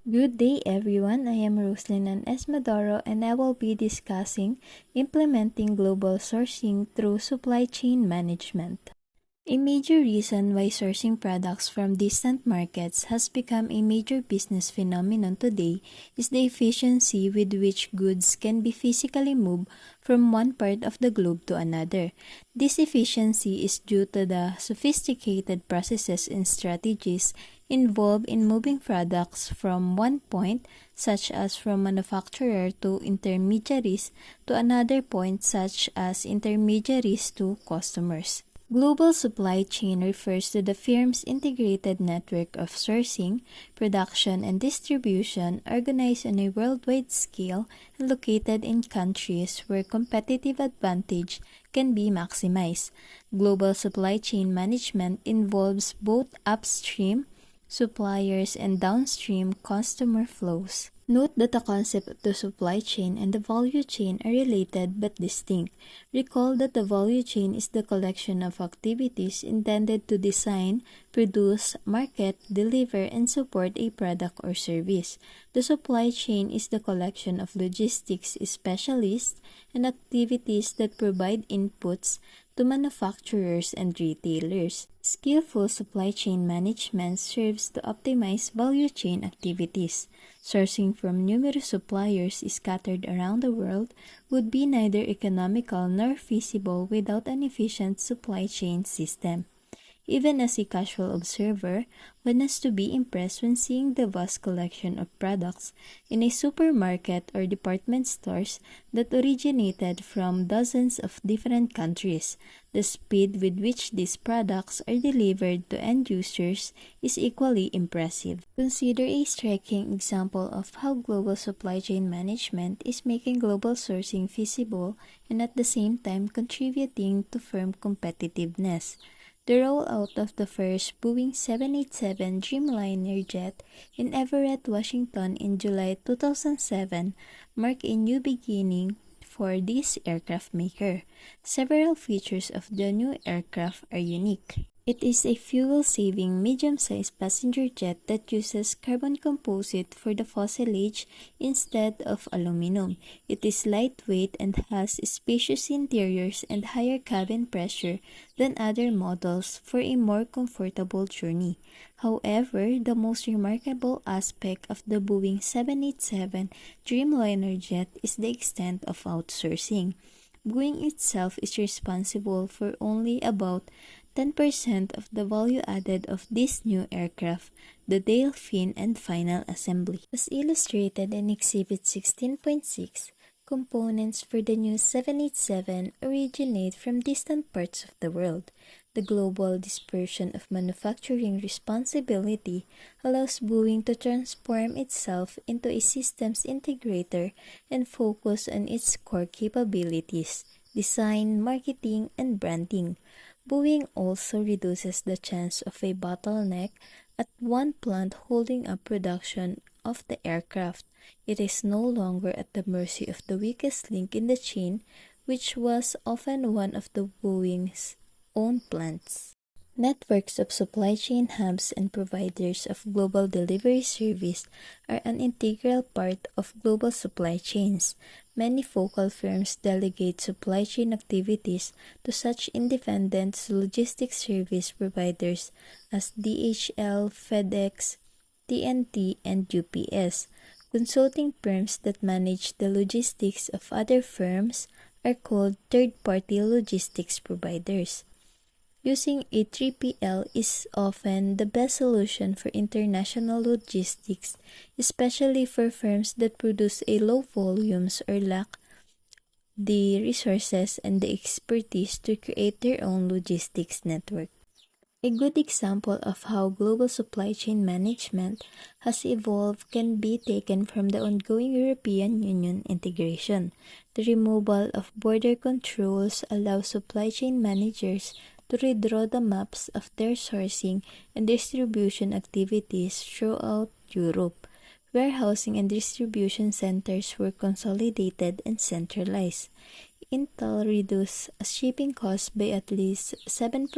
Good day everyone, I am Roslyn Esmadoro and I will be discussing implementing global sourcing through supply chain management. A major reason why sourcing products from distant markets has become a major business phenomenon today is the efficiency with which goods can be physically moved from one part of the globe to another. This efficiency is due to the sophisticated processes and strategies involved in moving products from one point, such as from manufacturer to intermediaries, to another point, such as intermediaries to customers. Global supply chain refers to the firm's integrated network of sourcing, production, and distribution organized on a worldwide scale and located in countries where competitive advantage can be maximized. Global supply chain management involves both upstream suppliers and downstream customer flows. Note that the concept of the supply chain and the value chain are related but distinct. Recall that the value chain is the collection of activities intended to design, produce, market, deliver, and support a product or service. The supply chain is the collection of logistics specialists and activities that provide inputs to manufacturers and retailers. Skillful supply chain management serves to optimize value chain activities. Sourcing from numerous suppliers scattered around the world would be neither economical nor feasible without an efficient supply chain system. Even as a casual observer, one has to be impressed when seeing the vast collection of products in a supermarket or department stores that originated from dozens of different countries. The speed with which these products are delivered to end users is equally impressive. Consider a striking example of how global supply chain management is making global sourcing feasible and at the same time contributing to firm competitiveness. The rollout of the first Boeing 787 Dreamliner jet in Everett, Washington in July 2007 marked a new beginning for this aircraft maker. Several features of the new aircraft are unique. It is a fuel-saving, medium-sized passenger jet that uses carbon composite for the fuselage instead of aluminum. It is lightweight and has spacious interiors and higher cabin pressure than other models for a more comfortable journey. However, the most remarkable aspect of the Boeing 787 Dreamliner jet is the extent of outsourcing. Boeing itself is responsible for only about 10% of the value added of this new aircraft, the tail fin and final assembly. As illustrated in Exhibit 16.6, components for the new 787 originate from distant parts of the world. The global dispersion of manufacturing responsibility allows Boeing to transform itself into a systems integrator and focus on its core capabilities: design, marketing, and branding. Boeing also reduces the chance of a bottleneck at one plant holding up production of the aircraft. It is no longer at the mercy of the weakest link in the chain, which was often one of the Boeing's own plants. Networks of supply chain hubs and providers of global delivery service are an integral part of global supply chains. Many focal firms delegate supply chain activities to such independent logistics service providers as DHL, FedEx, TNT, and UPS. Consulting firms that manage the logistics of other firms are called third-party logistics providers. Using a 3PL is often the best solution for international logistics, especially for firms that produce a low volumes or lack the resources and the expertise to create their own logistics network. A good example of how global supply chain management has evolved can be taken from the ongoing European Union integration. The removal of border controls allows supply chain managers to redraw the maps of their sourcing and distribution activities throughout Europe. Warehousing and distribution centers were consolidated and centralized. Intel reduced shipping costs by at least 7%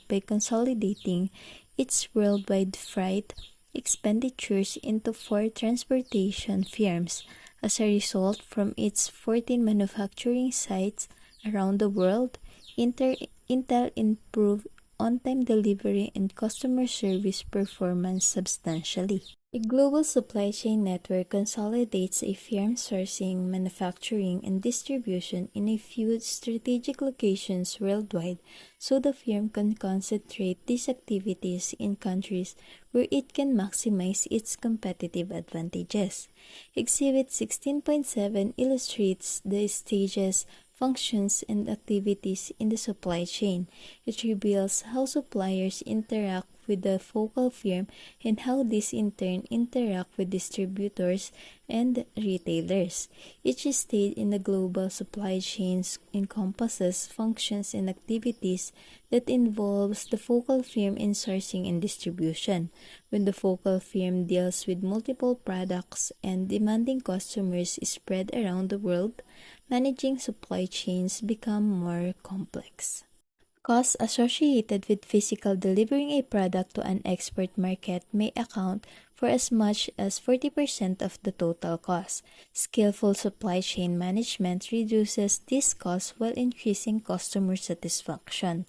by consolidating its worldwide freight expenditures into 4 transportation firms. As a result, from its 14 manufacturing sites around the world, Intel improved on-time delivery and customer service performance substantially. A global supply chain network consolidates a firm's sourcing, manufacturing, and distribution in a few strategic locations worldwide, so the firm can concentrate these activities in countries where it can maximize its competitive advantages. Exhibit 16.7 illustrates the stages, functions, and activities in the supply chain. It reveals how suppliers interact with the focal firm and how these in turn interact with distributors and retailers. Each stage in the global supply chains encompasses functions and activities that involves the focal firm in sourcing and distribution. When the focal firm deals with multiple products and demanding customers spread around the world, managing supply chains become more complex. Costs associated with physical delivering a product to an export market may account for as much as 40% of the total cost. Skillful supply chain management reduces these costs while increasing customer satisfaction.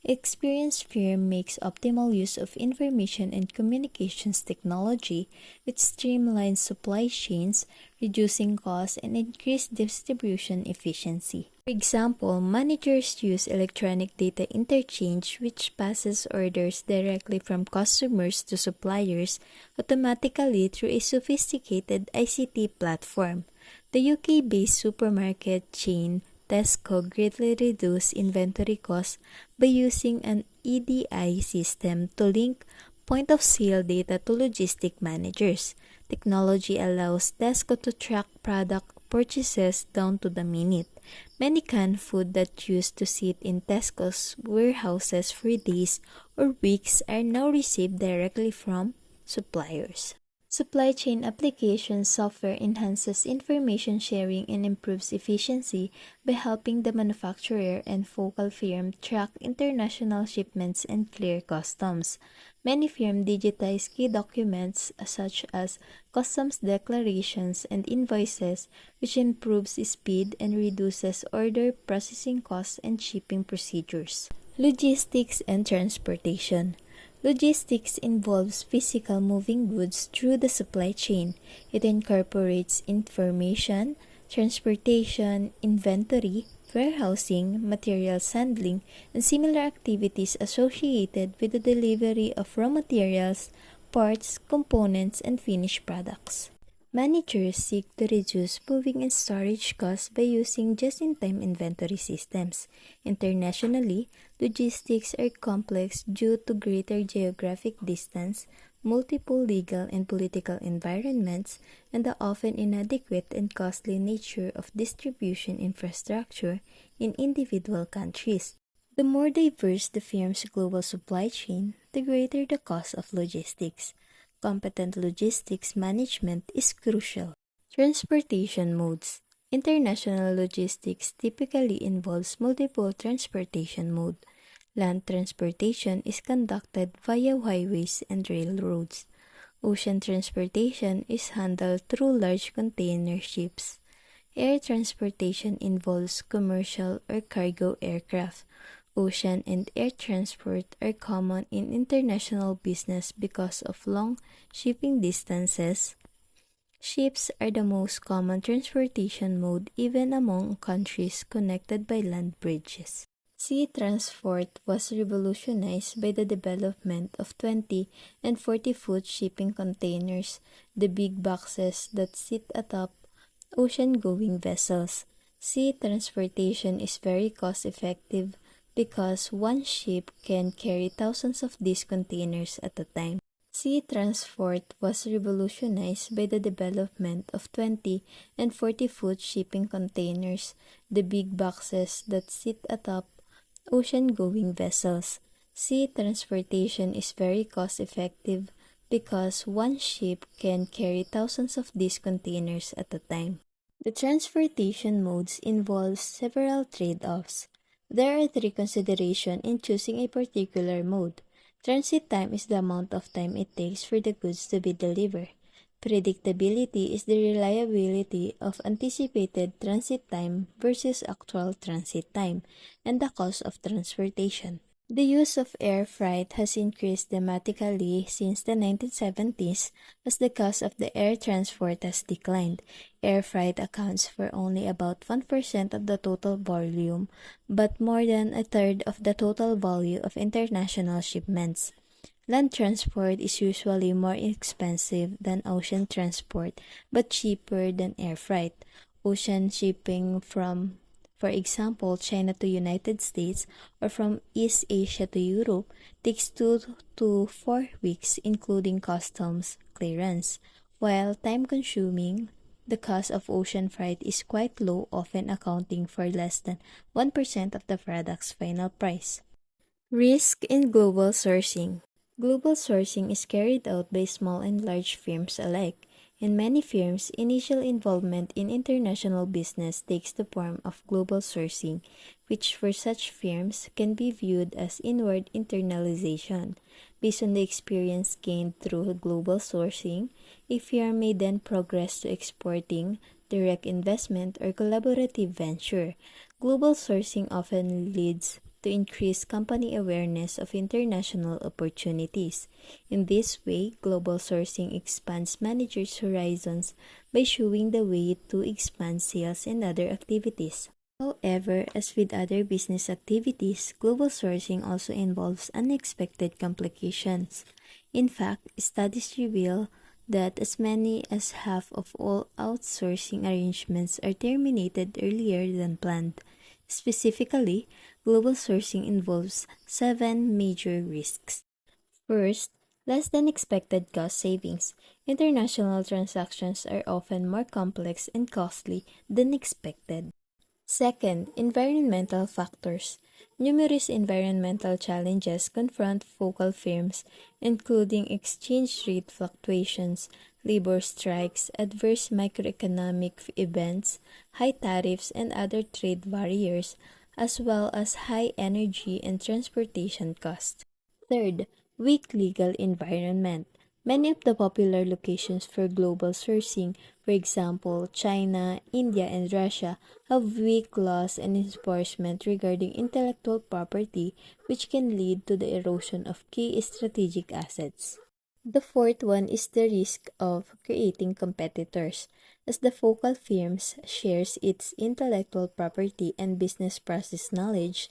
Experienced firm makes optimal use of information and communications technology, which streamlines supply chains, reducing costs and increased distribution efficiency. For example, managers use electronic data interchange, which passes orders directly from customers to suppliers automatically through a sophisticated ICT platform. The UK-based supermarket chain Tesco greatly reduced inventory costs by using an EDI system to link point-of-sale data to logistic managers. Technology allows Tesco to track product purchases down to the minute. Many canned food that used to sit in Tesco's warehouses for days or weeks are now received directly from suppliers. Supply chain application software enhances information sharing and improves efficiency by helping the manufacturer and focal firm track international shipments and clear customs. Many firms digitize key documents such as customs declarations and invoices, which improves speed and reduces order processing costs and shipping procedures. Logistics and transportation. Logistics involves physical moving goods through the supply chain. It incorporates information, transportation, inventory, warehousing, materials handling, and similar activities associated with the delivery of raw materials, parts, components, and finished products. Managers seek to reduce moving and storage costs by using just-in-time inventory systems. Internationally, logistics are complex due to greater geographic distance, multiple legal and political environments, and the often inadequate and costly nature of distribution infrastructure in individual countries. The more diverse the firm's global supply chain, the greater the cost of logistics. Competent logistics management is crucial. Transportation modes. International logistics typically involves multiple transportation modes. Land transportation is conducted via highways and railroads. Ocean transportation is handled through large container ships. Air transportation involves commercial or cargo aircraft. Ocean and air transport are common in international business because of long shipping distances. Ships are the most common transportation mode even among countries connected by land bridges. Sea transport was revolutionized by the development of 20 and 40-foot shipping containers, the big boxes that sit atop ocean-going vessels. Sea transportation is very cost-effective because one ship can carry thousands of these containers at a time. Sea transport was revolutionized by the development of 20 and 40-foot shipping containers, the big boxes that sit atop ocean-going vessels. Sea transportation is very cost-effective because one ship can carry thousands of these containers at a time. The transportation modes involve several trade-offs. There are 3 considerations in choosing a particular mode: Transit time is the amount of time it takes for the goods to be delivered. Predictability is the reliability of anticipated transit time versus actual transit time and the cost of transportation. The use of air freight has increased dramatically since the 1970s as the cost of the air transport has declined. Air freight accounts for only about 1% of the total volume, but more than a third of the total value of international shipments. Land transport is usually more expensive than ocean transport, but cheaper than air freight. Ocean shipping from, for example, China to United States or from East Asia to Europe takes 2 to 4 weeks, including customs clearance. While time-consuming, the cost of ocean freight is quite low, often accounting for less than 1% of the product's final price. Risk in global sourcing. Global sourcing is carried out by small and large firms alike. In many firms, initial involvement in international business takes the form of global sourcing, which for such firms can be viewed as inward internalization. Based on the experience gained through global sourcing, a firm may then progress to exporting, direct investment, or collaborative venture. Global sourcing often leads to increase company awareness of international opportunities. In this way, global sourcing expands managers' horizons by showing the way to expand sales and other activities. However, as with other business activities, global sourcing also involves unexpected complications. In fact, studies reveal that as many as half of all outsourcing arrangements are terminated earlier than planned. Specifically, global sourcing involves 7 major risks. First, less than expected cost savings. International transactions are often more complex and costly than expected. Second, environmental factors. Numerous environmental challenges confront focal firms, including exchange rate fluctuations, labor strikes, adverse macroeconomic events, high tariffs, and other trade barriers, as well as high energy and transportation costs. Third, weak legal environment. Many of the popular locations for global sourcing, for example, China, India, and Russia, have weak laws and enforcement regarding intellectual property, which can lead to the erosion of key strategic assets. The fourth one is the risk of creating competitors. As the focal firms shares its intellectual property and business process knowledge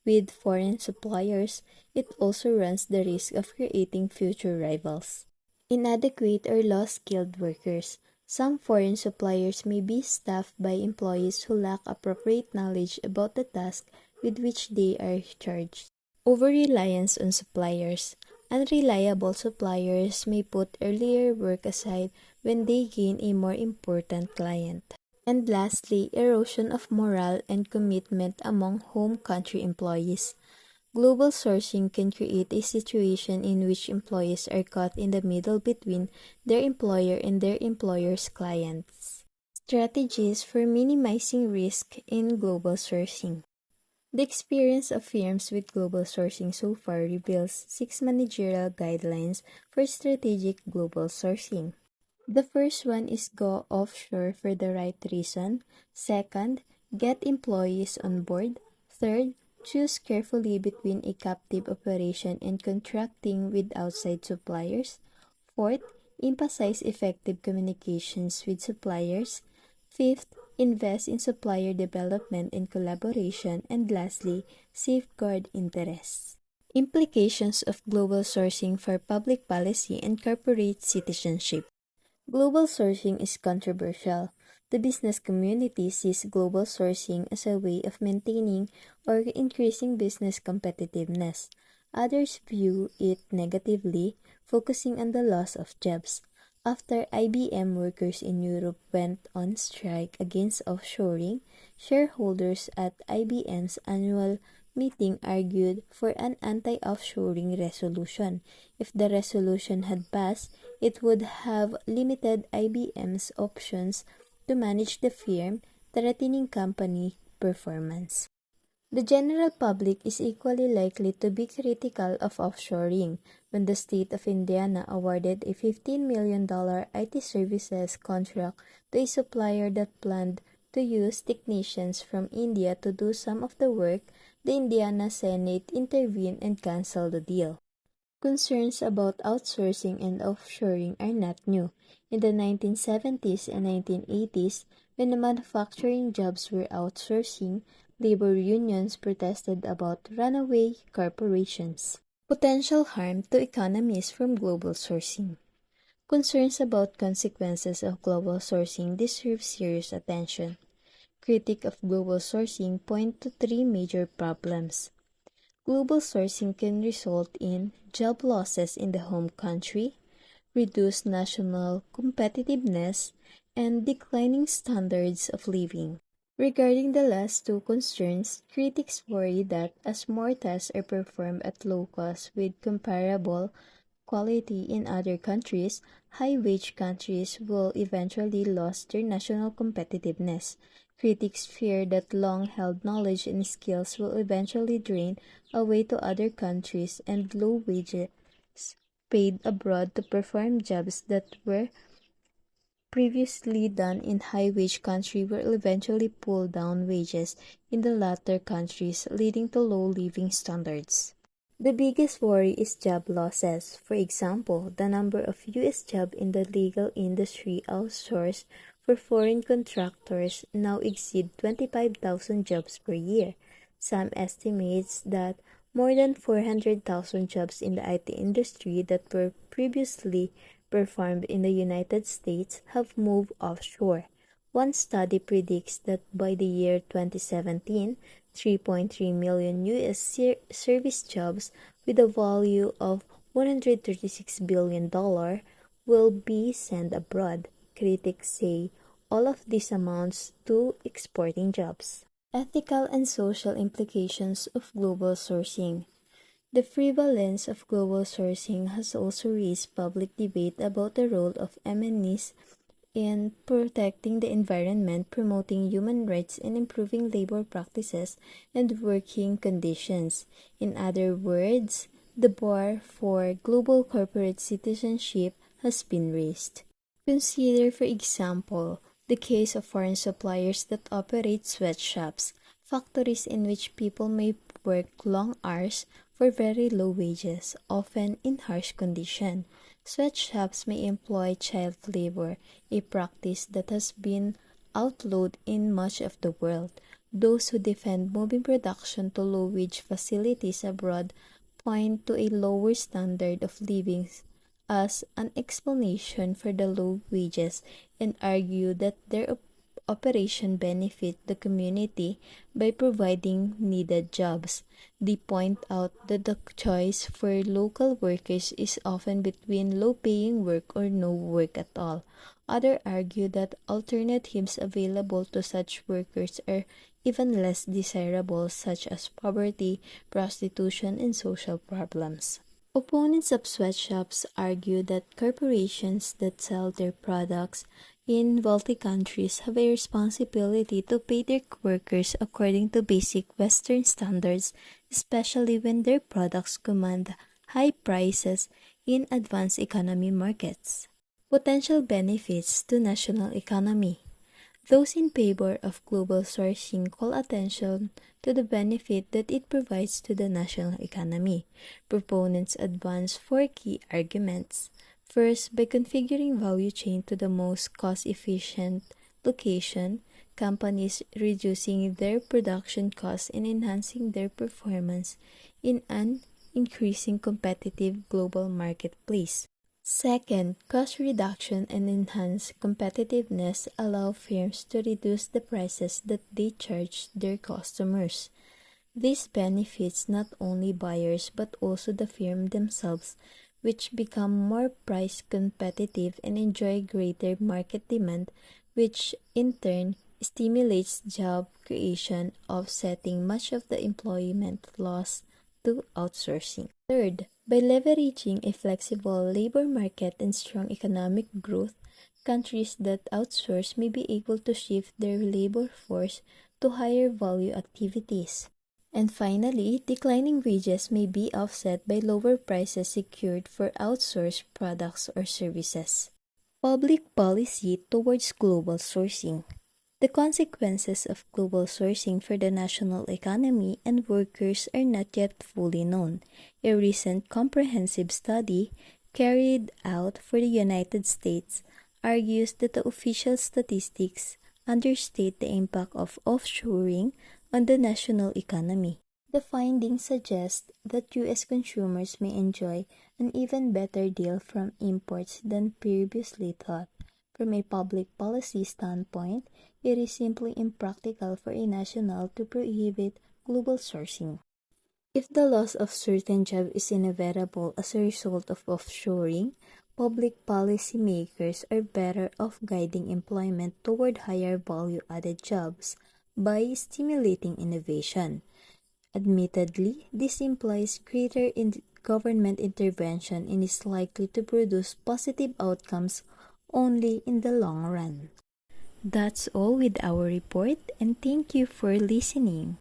with foreign suppliers, it also runs the risk of creating future rivals. Inadequate or low-skilled workers. Some foreign suppliers may be staffed by employees who lack appropriate knowledge about the task with which they are charged. Over-reliance on suppliers. Unreliable suppliers may put earlier work aside when they gain a more important client. And lastly, erosion of morale and commitment among home country employees. Global sourcing can create a situation in which employees are caught in the middle between their employer and their employer's clients. Strategies for minimizing risk in global sourcing. The experience of firms with global sourcing so far reveals 6 managerial guidelines for strategic global sourcing. The first one is go offshore for the right reason. Second, get employees on board. Third, choose carefully between a captive operation and contracting with outside suppliers. Fourth, emphasize effective communications with suppliers. Fifth, invest in supplier development and collaboration. And lastly, safeguard interests. Implications of global sourcing for public policy and corporate citizenship. Global sourcing is controversial. The business community sees global sourcing as a way of maintaining or increasing business competitiveness. Others view it negatively, focusing on the loss of jobs. After IBM workers in Europe went on strike against offshoring, shareholders at IBM's annual meeting argued for an anti-offshoring resolution. If the resolution had passed, it would have limited IBM's options to manage the firm, threatening company performance. The general public is equally likely to be critical of offshoring when the state of Indiana awarded a $15 million IT services contract to a supplier that planned to use technicians from India to do some of the work. The Indiana Senate intervened and canceled the deal. Concerns about outsourcing and offshoring are not new. In the 1970s and 1980s, when the manufacturing jobs were outsourcing, labor unions protested about runaway corporations. Potential harm to economies from global sourcing. Concerns about consequences of global sourcing deserve serious attention. Critics of global sourcing point to three major problems. Global sourcing can result in job losses in the home country, reduced national competitiveness, and declining standards of living. Regarding the last two concerns, critics worry that as more tests are performed at low cost with comparable quality in other countries, high-wage countries will eventually lose their national competitiveness. Critics fear that long-held knowledge and skills will eventually drain away to other countries, and low wages paid abroad to perform jobs that were previously done in high-wage countries will eventually pull down wages in the latter countries, leading to low living standards. The biggest worry is job losses. For example, the number of U.S. jobs in the legal industry outsourced for foreign contractors now exceed 25,000 jobs per year. Some estimates that more than 400,000 jobs in the IT industry that were previously performed in the United States have moved offshore. One study predicts that by the year 2017, 3.3 million U.S. service jobs with a value of $136 billion will be sent abroad. Critics say all of this amounts to exporting jobs. Ethical and social implications of global sourcing. The prevalence of global sourcing has also raised public debate about the role of MNEs in protecting the environment, promoting human rights, and improving labor practices and working conditions. In other words, the bar for global corporate citizenship has been raised. Consider, for example, the case of foreign suppliers that operate sweatshops, factories in which people may work long hours for very low wages, often in harsh conditions. Sweatshops may employ child labor, a practice that has been outlawed in much of the world. Those who defend moving production to low-wage facilities abroad point to a lower standard of living as an explanation for the low wages and argue that their operation benefit the community by providing needed jobs. They point out that the choice for local workers is often between low-paying work or no work at all. Others argue that alternatives available to such workers are even less desirable, such as poverty, prostitution, and social problems. Opponents of sweatshops argue that corporations that sell their products in wealthy countries have a responsibility to pay their workers according to basic Western standards, especially when their products command high prices in advanced economy markets. Potential benefits to national economy. Those in favor of global sourcing call attention to the benefit that it provides to the national economy. Proponents advance four key arguments. First, by configuring value chain to the most cost-efficient location, companies reducing their production costs and enhancing their performance in an increasing competitive global marketplace. Second, cost reduction and enhanced competitiveness allow firms to reduce the prices that they charge their customers. This benefits not only buyers but also the firm themselves, which become more price competitive and enjoy greater market demand, which in turn stimulates job creation, offsetting much of the employment loss to outsourcing. Third, by leveraging a flexible labor market and strong economic growth, countries that outsource may be able to shift their labor force to higher value activities. And finally, declining wages may be offset by lower prices secured for outsourced products or services. Public policy towards global sourcing. The consequences of global sourcing for the national economy and workers are not yet fully known. A recent comprehensive study carried out for the United States argues that the official statistics understate the impact of offshoring on the national economy. The findings suggest that U.S. consumers may enjoy an even better deal from imports than previously thought. From a public policy standpoint, it is simply impractical for a national to prohibit global sourcing. If the loss of certain jobs is inevitable as a result of offshoring, public policy makers are better off guiding employment toward higher value-added jobs by stimulating innovation. Admittedly, this implies greater government intervention and is likely to produce positive outcomes only in the long run. That's all with our report, and thank you for listening.